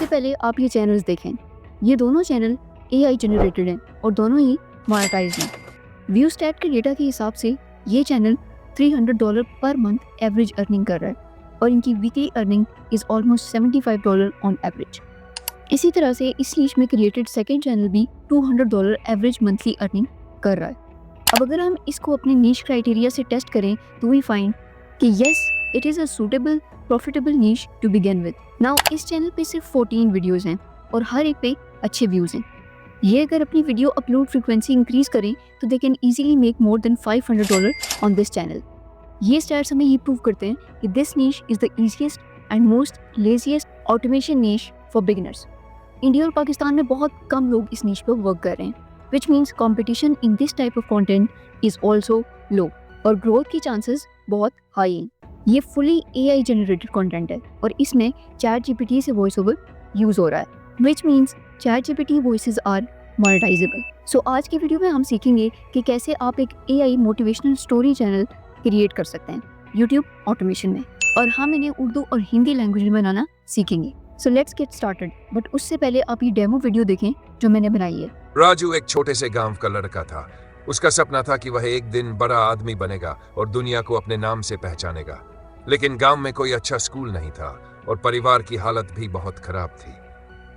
सबसे पहले आप ये चैनल्स देखें। ये दोनों चैनल AI जनरेटेड हैं और दोनों ही मोनेटाइज्ड हैं। व्यू स्टैट के डेटा के हिसाब से ये channel $300 per month average earning कर रहा है और इनकी weekly earning is almost $75 on average. इसी तरह से इस नीश में क्रिएटेड सेकेंड चैनल भी $200 एवरेज मंथली अर्निंग कर रहा है। अब अगर हम इसको अपने नीश क्राइटेरिया से टेस्ट करें तो वी फाइंड कि yes it is a suitable profitable niche to begin with. Now इस चैनल पे सिर्फ 14 वीडियोज़ हैं और हर एक पे अच्छे व्यूज़ हैं। ये अगर अपनी वीडियो अपलोड फ्रीक्वेंसी इंक्रीज करें तो they can easily make more than $500 on this channel. ये स्टैट्स हमें ये प्रूव करते हैं कि this niche is the easiest and most laziest automation niche for beginners. India और पाकिस्तान में बहुत कम लोग इस नीश पर वर्क कर रहे हैं, which means competition in this type of content is also low और ग्रोथ की चांसेस बहुत हाई हैं। ये फुली AI जनरेटेड कंटेंट है और इसमें ChatGPT से वॉइस ओवर यूज़ हो रहा है, which means ChatGPT voices are monetisable. So आज की वीडियो में हम सीखेंगे कि कैसे आप एक AI motivational story channel create कर सकते हैं YouTube ऑटोमेशन में, और हम इन्हें उर्दू और हिंदी लैंग्वेज में बनाना सीखेंगे। So let's get started, but उससे पहले आप ये डेमो वीडियो देखें जो मैंने बनाई है। राजू एक छोटे से गांव का लड़का था। उसका सपना था कि वह एक दिन बड़ा आदमी बनेगा और दुनिया को अपने नाम से पहचानेगा। लेकिन गांव में कोई अच्छा स्कूल नहीं था और परिवार की हालत भी बहुत खराब थी।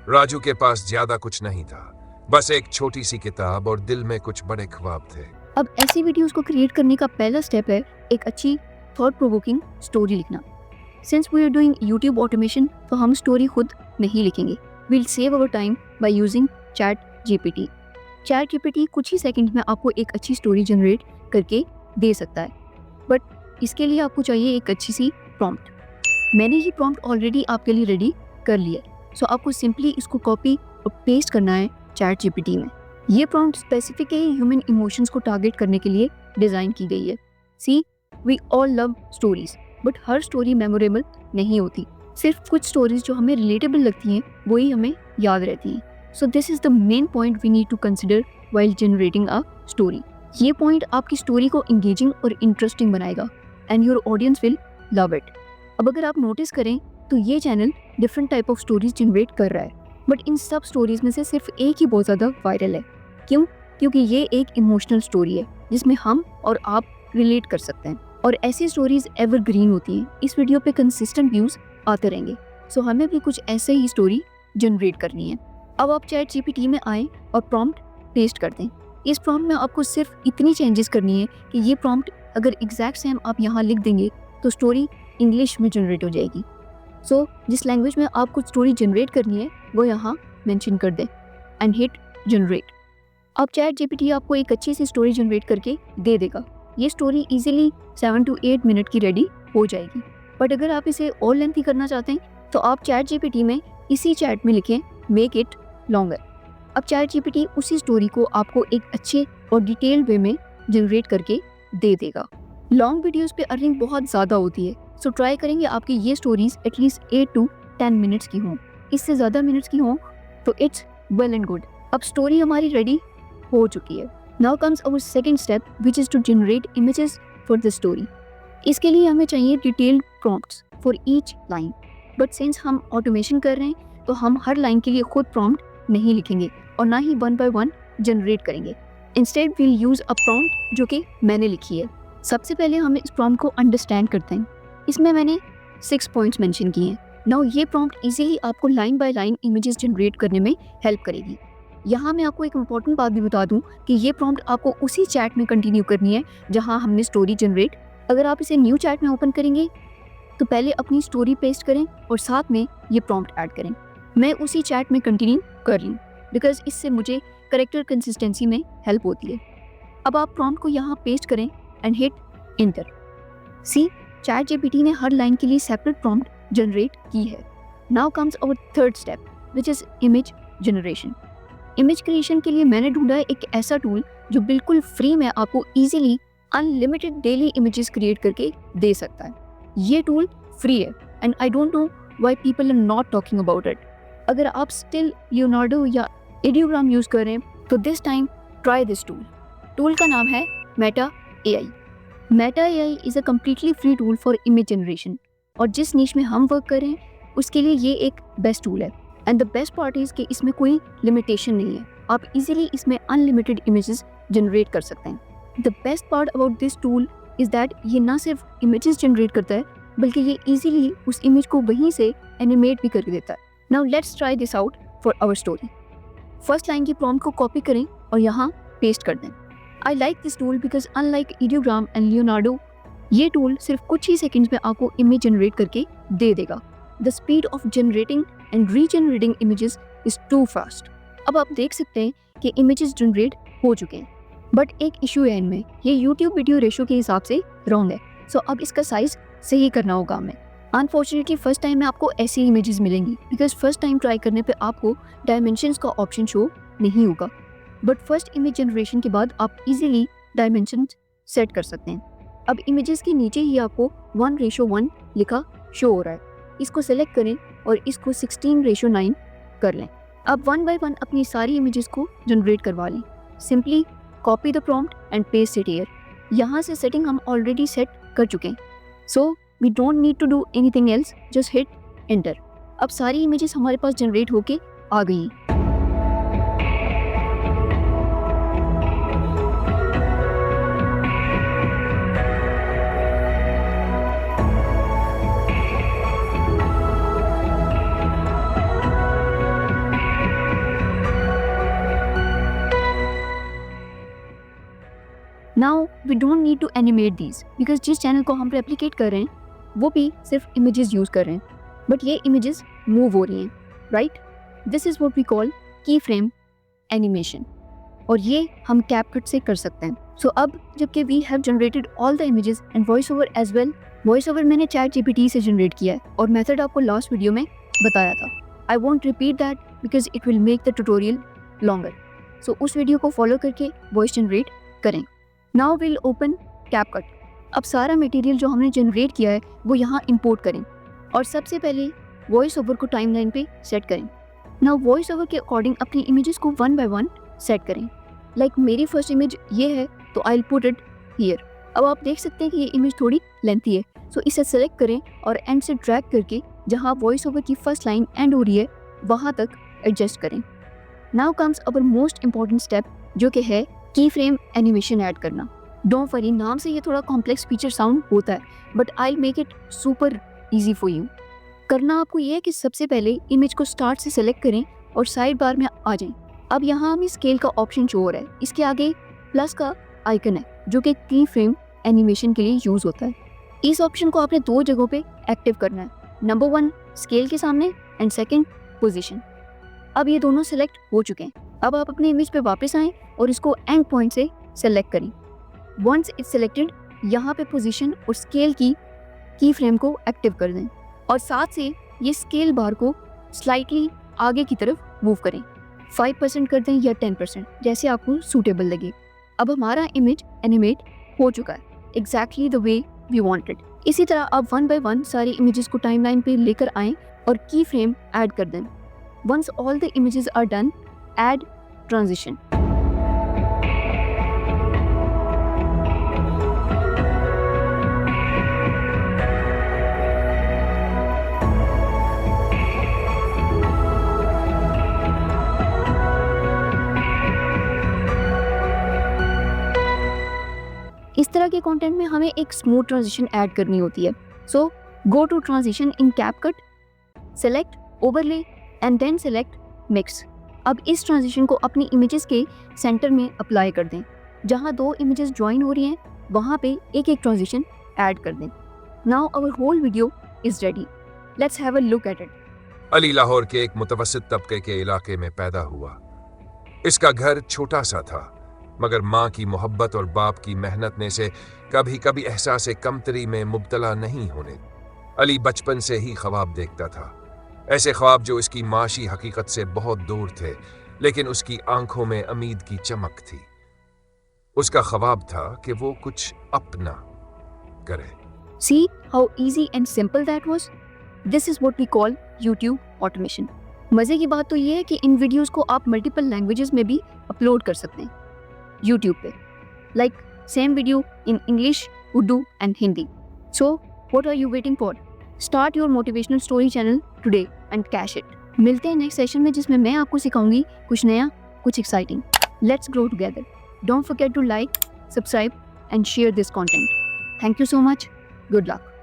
राजू के पास ज्यादा कुछ नहीं था, बस एक छोटी सी किताब और दिल में कुछ बड़े ख्वाब थे। अब ऐसी वीडियोस को क्रिएट करने का पहला स्टेप है एक अच्छी थॉट प्रोवोकिंग स्टोरी लिखना। Since we are doing YouTube automation तो हम स्टोरी खुद नहीं लिखेंगे। We'll save our time by using ChatGPT। ChatGPT कुछ ही सेकंड में आपको एक अच्छी स्टोरी जनरेट करके दे सकता है, बट इसके लिए आपको चाहिए एक अच्छी सी प्रॉम्प्ट। मैंने ये प्रॉम्प्ट ऑलरेडी आपके लिए रेडी कर लिया है, सो आपको सिंपली इसको कॉपी और पेस्ट करना है ChatGPT में। ये प्रॉम्प्ट स्पेसिफिकली ह्यूमन इमोशंस को टारगेट करने के लिए डिज़ाइन की गई है। See we all love stories, but हर स्टोरी मेमोरेबल नहीं होती। सिर्फ कुछ स्टोरीज जो हमें रिलेटेबल लगती हैं वही हमें याद रहती हैं। So this is the main point we need to consider while generating a story. ये पॉइंट आपकी स्टोरी को इंगेजिंग और इंटरेस्टिंग बनाएगा and your audience will love it. अब अगर आप नोटिस करें तो ये channel different type of stories generate कर रहा है, बट इन सब स्टोरीज में से सिर्फ एक ही बहुत ज़्यादा वायरल है। क्यों? क्योंकि ये एक इमोशनल स्टोरी है जिसमें हम और आप रिलेट कर सकते हैं, और ऐसी स्टोरीज एवरग्रीन होती हैं। इस वीडियो पे कंसिस्टेंट व्यूज़ आते रहेंगे, सो हमें भी कुछ ऐसे ही स्टोरी जनरेट करनी है। अब आप ChatGPT में आएँ और प्रॉम्प्ट पेस्ट कर दें। इस प्रॉम्प्ट में आपको सिर्फ इतनी चेंजेस करनी है कि ये प्रॉम्प्ट अगर एग्जैक्ट सेम आप यहाँ लिख देंगे तो स्टोरी इंग्लिश में जनरेट हो जाएगी। सो जिस लैंग्वेज में आपको स्टोरी जनरेट करनी है वो यहाँ मेंशन कर दें एंड हिट जनरेट। अब ChatGPT आपको एक अच्छी सी स्टोरी जनरेट करके दे देगा। ये स्टोरी इजीली 7 to 8 मिनट की रेडी हो जाएगी, बट अगर आप इसे और लेंथी करना चाहते हैं तो आप ChatGPT में इसी चैट में लिखें मेक इट लॉन्गर। अब ChatGPT उसी स्टोरी को आपको एक अच्छे और डिटेल्ड वे में जनरेट करके दे देगा। लॉन्ग वीडियोस पे अर्निंग बहुत ज़्यादा होती है, सो ट्राई करेंगे आपकी ये स्टोरीज एटलीस्ट 8 to 10 मिनट्स की हों। इससे ज़्यादा मिनट्स की हों तो इट्स वेल एंड गुड। अब स्टोरी हमारी रेडी हो चुकी है। Now comes our second step which is to generate images for the story. इसके लिए हमें चाहिए detailed prompts for each line, but since हम ऑटोमेशन कर रहे हैं तो हम हर लाइन के लिए खुद प्रॉम्प्ट नहीं लिखेंगे और ना ही 1 by 1 जनरेट करेंगे। Instead we'll use a prompt जो कि मैंने लिखी है। सबसे पहले हम इस प्रॉम्प्ट को अंडरस्टैंड करते हैं। इसमें मैंने 6 पॉइंट्स मेंशन किए हैं। नाउ ये प्रॉम्प्ट इजीली आपको line by line images generate करने में हेल्प करेगी। यहाँ मैं आपको एक इम्पॉर्टेंट बात भी बता दूँ कि ये प्रॉम्प्ट आपको उसी चैट में कंटिन्यू करनी है जहाँ हमने स्टोरी जनरेट। अगर आप इसे न्यू चैट में ओपन करेंगे तो पहले अपनी स्टोरी पेस्ट करें और साथ में ये प्रॉम्प्ट ऐड करें। मैं उसी चैट में कंटिन्यू कर रही हूँ बिकॉज इससे मुझे करेक्टर कंसिस्टेंसी में हेल्प होती है। अब आप प्रॉम्प्ट को यहाँ पेस्ट करें and hit enter. See ChatGPT ने हर लाइन के लिए सेपरेट प्रॉम्प्ट जनरेट की है। Now comes our third step which is image generation. Image creation के लिए मैंने ढूंढा है एक ऐसा टूल जो बिल्कुल फ्री में आपको easily unlimited daily images create करके दे सकता है। ये टूल फ्री है and I don't know why people are not talking about it. अगर आप स्टिल लियोनार्डो या इडियोग्राम यूज़ कर रहे हैं तो this time try this tool. Tool का नाम है Meta AI। Meta AI is a completely free tool for image generation, और जिस नीश में हम वर्क कर रहे हैं उसके लिए ये एक बेस्ट टूल है। And the best part is कि इसमें कोई लिमिटेशन नहीं है, आप इजीली इसमें अनलिमिटेड इमेजेस जनरेट कर सकते हैं। The best part about this tool is that ये ना सिर्फ इमेजेस जनरेट करता है बल्कि ये इजीली उस इमेज को वहीं से एनिमेट भी करके देता है। Now let's try this out for our story. First line की प्रॉम्प्ट को कॉपी करें और यहाँ पेस्ट कर दें। I like this tool because unlike Ideogram and Leonardo, ये टूल सिर्फ कुछ ही सेकंड्स में आपको इमेज जनरेट करके दे देगा। The speed of generating and regenerating images is too fast. अब आप देख सकते हैं कि इमेजेस जनरेट हो चुके हैं, बट एक इशू है इनमें, ये YouTube वीडियो रेशो के हिसाब से रॉन्ग है। सो अब इसका साइज सही करना होगा हमें। अनफॉर्चुनेटली फर्स्ट टाइम में आपको ऐसी इमेजेस मिलेंगी बिकॉज फर्स्ट टाइम ट्राई करने पे आपको डायमेंशंस का ऑप्शन शो नहीं होगा, बट फर्स्ट इमेज जनरेशन के बाद आप इजीली डायमेंशन सेट कर सकते हैं। अब इमेजेस के नीचे ही आपको 1:1 लिखा शो हो रहा है, इसको सेलेक्ट करें और इसको 16:9 कर लें। अब 1 बाय 1 अपनी सारी इमेजेस को जनरेट करवा लें। Simply copy the prompt and paste it here. यहाँ से सेटिंग हम ऑलरेडी सेट कर चुके हैं, so we don't need to do anything else, just hit enter. अब सारी इमेजेस हमारे पास जनरेट होके आ गई हैं। Now we don't need to animate these because जिस चैनल को हम रेप्लिकेट कर रहे हैं वो भी सिर्फ इमेजेस यूज़ कर रहे हैं, बट ये इमेजेस मूव हो रही हैं, right? This is what we call key frame animation, और ये हम कैपकट से कर सकते हैं। सो अब जबकि we have generated all the images and voice over as well, voice over मैंने ChatGPT से जनरेट किया है और मेथड आपको लास्ट वीडियो में बताया था। I won't repeat that because it will make the tutorial longer, so उस वीडियो को फॉलो करके वॉइस जनरेट करें। Now will open CapCut. अब सारा मटेरियल जो हमने जनरेट किया है वो यहाँ इंपोर्ट करें और सबसे पहले वॉइस ओवर को टाइमलाइन पे सेट करें। नाउ वॉइस ओवर के अकॉर्डिंग अपनी इमेजेस को 1 बाय 1 सेट करें। लाइक मेरी फर्स्ट इमेज ये है तो I will put it here. अब आप देख सकते हैं कि ये इमेज थोड़ी लेंथी है, सो इसे सेलेक्ट करें और एंड से ड्रैग करके जहाँ वॉइस ओवर की फर्स्ट लाइन एंड हो रही है वहाँ तक एडजस्ट करें। नाउ कम्स अवर मोस्ट इंपॉर्टेंट स्टेप जो कि है की फ्रेम एनिमेशन ऐड करना। डोंट वरी, नाम से ये थोड़ा कॉम्प्लेक्स फीचर साउंड होता है, but I will make it super easy for you. करना आपको ये है कि सबसे पहले इमेज को स्टार्ट से सेलेक्ट करें और साइड बार में आ जाएं। अब यहाँ हमें स्केल का ऑप्शन शो हो रहा है, इसके आगे प्लस का आइकन है जो कि की फ्रेम एनिमेशन के लिए यूज़ होता है। इस ऑप्शन को आपने 2 जगहों पे एक्टिव करना है, नंबर 1 स्केल के सामने एंड सेकंड पोजीशन। अब ये दोनों सेलेक्ट हो चुके हैं। अब आप अपने इमेज पे वापस आएँ और इसको एंड पॉइंट से सेलेक्ट करें। वंस इट्स सेलेक्टेड, यहाँ पे पोजीशन और स्केल की फ्रेम को एक्टिव कर दें और साथ से ये स्केल बार को स्लाइटली आगे की तरफ मूव करें। 5% कर दें या 10%, जैसे आपको सूटेबल लगे। अब हमारा इमेज एनिमेट हो चुका है exactly the way we wanted. इसी तरह आप 1 बाय 1 सारी इमेजेस को टाइमलाइन पे लेकर आएँ और की फ्रेम ऐड कर दें। Once all the images are done, add transition. इस तरह के कंटेंट में हमें एक स्मूथ ट्रांजिशन ऐड करनी होती है। So go to transition in CapCut, select overlay and then select mix. अब इस ट्रांजिशन को अपनी इमेजेस के सेंटर में अप्लाई कर दें। जहां 2 इमेजेस ज्वाइन हो रही हैं वहां पे एक एक ट्रांजिशन ऐड कर दें। Now our whole video is ready, let's have a look at it. Ali Lahore के एक मुतवस्सित तबके के इलाके में पैदा हुआ। इसका घर छोटा सा था, मगर माँ की मोहब्बत और बाप की मेहनत ने से कभी कभी एहसास कमतरी में मुब्तला नहीं होने। अली बचपन से ही ख्वाब देखता था, ऐसे ख्वाब जो इसकी माशी हकीकत से बहुत दूर थे, लेकिन उसकी आंखों में उम्मीद की चमक थी। उसका ख्वाब था कि वो कुछ अपना करे। See how easy and simple that was? This is what we call YouTube automation. मजे की बात तो ये है कि इन वीडियोस को आप मल्टीपल लैंग्वेजेस में भी अपलोड कर सकते हैं YouTube पे, like same video in English, Urdu and Hindi. So what are you waiting for? Start your motivational story channel today and cash it. मिलते हैं नेक्स्ट सेशन में जिसमें मैं आपको सिखाऊंगी कुछ नया, कुछ exciting. Let's grow together. Don't forget to like, subscribe and share this content. Thank you so much. Good luck.